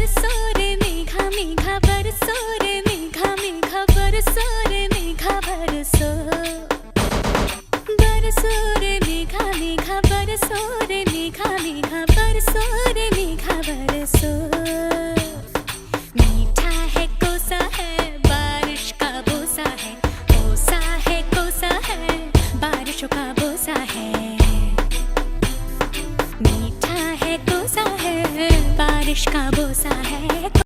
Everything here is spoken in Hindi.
बरसो रे मेघा मेघा बरसो रे मेघा मेघा बरसो रे मेघा बरसो। बरसो रे मेघा मेघा बरसो रे मेघा मेघा बरसो रे मेघा बरसो। मीठा है कोसा है बारिश का बोसा है, कोसा है कोसा है बारिशों का बोसा है। मीठा है कोसा है बारिश का बोसा है।